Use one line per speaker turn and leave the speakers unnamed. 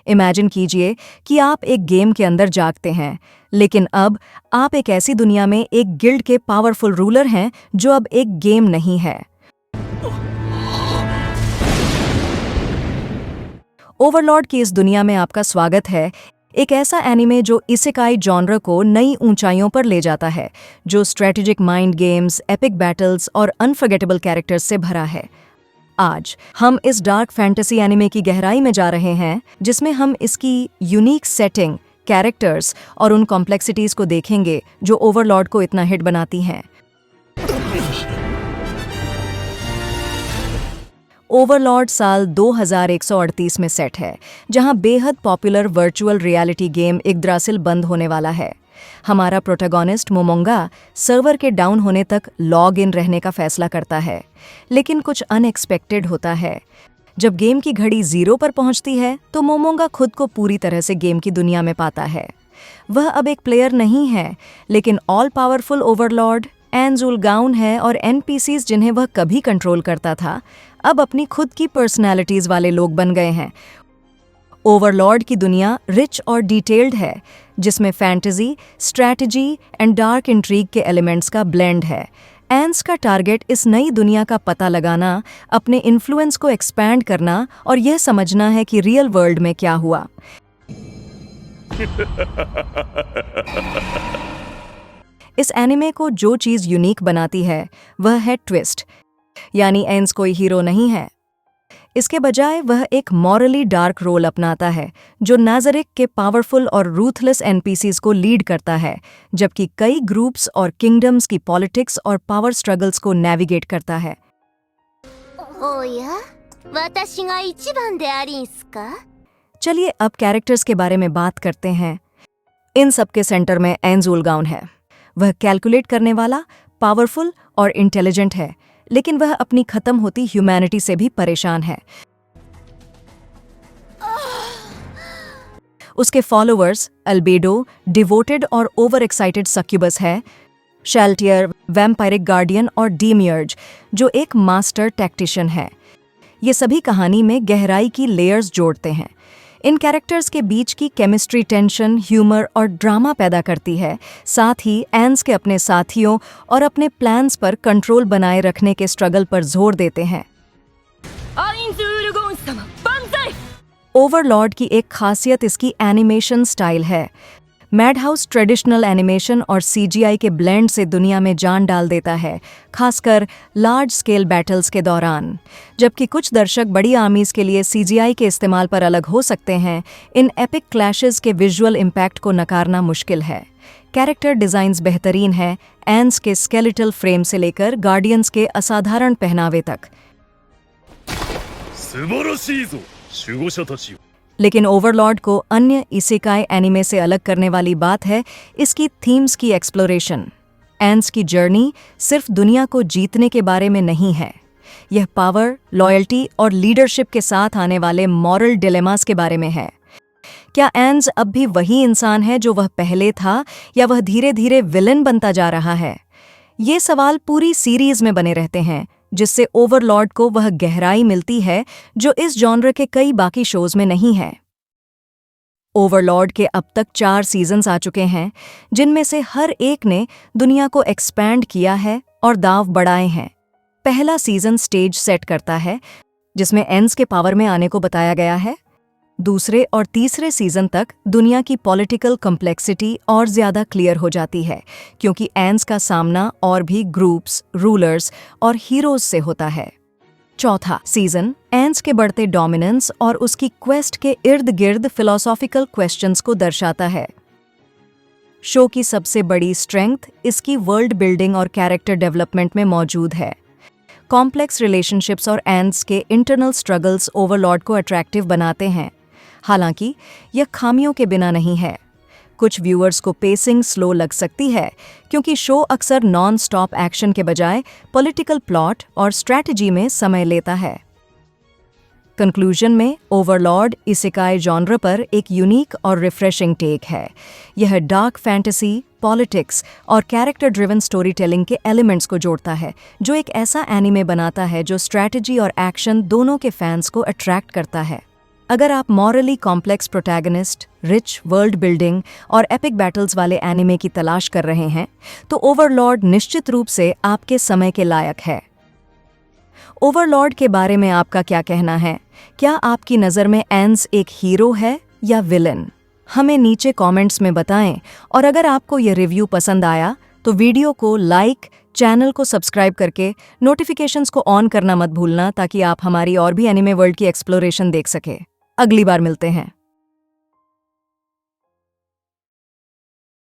Imagine कीजिए कि आप एक गेम के अंदर जागते हैं, लेकिन अब आप एक ऐसी दुनिया में एक गिल्ड के पावरफुल रूलर हैं जो अब एक गेम नहीं है। ओवरलॉर्ड की इस दुनिया में आपका स्वागत है, एक ऐसा एनिमे जो इसेकाई जॉनर को नई ऊंचाइयों पर ले जाता है, जो strategic mind games, epic battles और अनफॉरगेटेबल कैरेक्टर्स से भरा है। आज हम इस डार्क फैंटेसी एनिमे की गहराई में जा रहे हैं, जिसमें हम इसकी यूनिक सेटिंग, कैरेक्टर्स और उन कॉम्प्लेक्सिटीज को देखेंगे जो ओवरलॉर्ड को इतना हिट बनाती हैं। ओवरलॉर्ड साल 2138 में सेट है, जहां बेहद पॉपुलर वर्चुअल रियलिटी गेम यग्द्रासिल बंद होने वाला है। हमारा प्रोटैगनिस्ट मोमोंगा सर्वर के डाउन होने तक लॉग इन रहने का फैसला करता है, लेकिन कुछ अनएक्सपेक्टेड होता है। जब गेम की घड़ी 0 पर पहुंचती है तो मोमोंगा खुद को पूरी तरह से गेम की दुनिया में पाता है। वह अब एक प्लेयर नहीं है, लेकिन ऑल पावरफुल ओवरलॉर्ड एन्स उलगाउन है, और एनपीसीज जिन्हें वह कभी कंट्रोल करता था अब अपनी खुद की पर्सनैलिटीज वाले लोग बन गए हैं। ओवरलॉर्ड की दुनिया रिच और डिटेल्ड है, जिसमें fantasy, strategy and dark intrigue के एलिमेंट्स का ब्लेंड है। एन्स का टारगेट इस नई दुनिया का पता लगाना, अपने इन्फ्लुएंस को एक्सपैंड करना और यह समझना है कि रियल वर्ल्ड में क्या हुआ। इस एनिमे को जो चीज़ यूनिक बनाती है वह है ट्विस्ट, यानी एन्स कोई हीरो नहीं है। इसके बजाय वह एक मॉरली डार्क रोल अपनाता है, जो नाज़रिक के पावरफुल और रूथलेस एनपीसीज को लीड करता है, जबकि कई ग्रुप्स और किंगडम्स की पॉलिटिक्स और पावर स्ट्रगल्स को नेविगेट करता है। चलिए अब कैरेक्टर्स के बारे में बात करते हैं। इन सब के सेंटर में एन्स उलगाउन है। वह कैलकुलेट करने वाला, पावरफुल और इंटेलिजेंट है, लेकिन वह अपनी खत्म होती ह्यूमैनिटी से भी परेशान है। उसके फॉलोअर्स अल्बेडो, डिवोटेड और ओवर एक्साइटेड सक्यूबस है, शैल्टियर, वैम्पायरिक गार्डियन और डीमियर्ज, जो एक मास्टर टैक्टिशियन है। ये सभी कहानी में गहराई की लेयर्स जोड़ते हैं। इन कैरेक्टर्स के बीच की केमिस्ट्री टेंशन, ह्यूमर और ड्रामा पैदा करती है। साथ ही एन्स के अपने साथियों और अपने प्लान्स पर कंट्रोल बनाए रखने के स्ट्रगल पर जोर देते हैं। ओवरलॉर्ड की एक खासियत इसकी एनिमेशन स्टाइल है। मैडहाउस ट्रेडिशनल एनिमेशन और सीजीआई के ब्लेंड से दुनिया में जान डाल देता है, खासकर लार्ज स्केल बैटल्स के दौरान। जबकि कुछ दर्शक बड़ी आर्मीज के लिए सीजीआई के इस्तेमाल पर अलग हो सकते हैं, इन एपिक क्लैशेस के विजुअल इम्पैक्ट को नकारना मुश्किल है। कैरेक्टर डिज़ाइंस बेहतरीन है, एन्स के स्केलेटल फ्रेम से लेकर गार्डियंस के असाधारण पहनावे तक। लेकिन ओवरलॉर्ड को अन्य इसेकाई एनिमे से अलग करने वाली बात है इसकी थीम्स की एक्सप्लोरेशन। एन्स की जर्नी सिर्फ दुनिया को जीतने के बारे में नहीं है, यह पावर, लॉयल्टी और लीडरशिप के साथ आने वाले मॉरल डिलेमास के बारे में है। क्या एन्स अब भी वही इंसान है जो वह पहले था, या वह धीरे धीरे विलन बनता जा रहा है? ये सवाल पूरी सीरीज में बने रहते हैं, जिससे ओवरलॉर्ड को वह गहराई मिलती है जो इस जॉनर के कई बाकी शोज में नहीं है। ओवरलॉर्ड के अब तक 4 सीजन्स आ चुके हैं, जिनमें से हर एक ने दुनिया को एक्सपैंड किया है और दांव बढ़ाए हैं। पहला सीजन स्टेज सेट करता है, जिसमें एन्स के पावर में आने को बताया गया है। दूसरे और तीसरे सीजन तक दुनिया की पॉलिटिकल कॉम्प्लेक्सिटी और ज़्यादा क्लियर हो जाती है, क्योंकि एन्स का सामना और भी ग्रुप्स, रूलर्स और हीरोज से होता है। चौथा सीजन एन्स के बढ़ते डोमिनेंस और उसकी क्वेस्ट के इर्द गिर्द फिलोसॉफिकल क्वेश्चंस को दर्शाता है। शो की सबसे बड़ी स्ट्रेंथ इसकी वर्ल्ड बिल्डिंग और कैरेक्टर डेवलपमेंट में मौजूद है। कॉम्प्लेक्स रिलेशनशिप्स और एन्स के इंटरनल स्ट्रगल्स ओवरलॉर्ड को अट्रैक्टिव बनाते हैं। हालांकि यह खामियों के बिना नहीं है। कुछ व्यूअर्स को पेसिंग स्लो लग सकती है, क्योंकि शो अक्सर नॉन स्टॉप एक्शन के बजाय पॉलिटिकल प्लॉट और स्ट्रैटेजी में समय लेता है। कंक्लूजन में ओवरलॉर्ड इसेकाई जॉनर पर एक यूनिक और रिफ्रेशिंग टेक है। यह डार्क फैंटेसी, पॉलिटिक्स और कैरेक्टर ड्रिवन स्टोरी टेलिंग के एलिमेंट्स को जोड़ता है, जो एक ऐसा एनिमे बनाता है जो स्ट्रैटेजी और एक्शन दोनों के फैंस को अट्रैक्ट करता है। अगर आप morally complex protagonist, rich world building और एपिक बैटल्स वाले एनिमे की तलाश कर रहे हैं, तो ओवरलॉर्ड निश्चित रूप से आपके समय के लायक है। ओवरलॉर्ड के बारे में आपका क्या कहना है? क्या आपकी नज़र में एन्स एक हीरो है या विलन? हमें नीचे कमेंट्स में बताएं, और अगर आपको यह रिव्यू पसंद आया तो वीडियो को लाइक, चैनल को सब्सक्राइब करके नोटिफिकेशंस को ऑन करना मत भूलना, ताकि आप हमारी और भी एनिमे वर्ल्ड की एक्सप्लोरेशन देख सके। अगली बार मिलते हैं।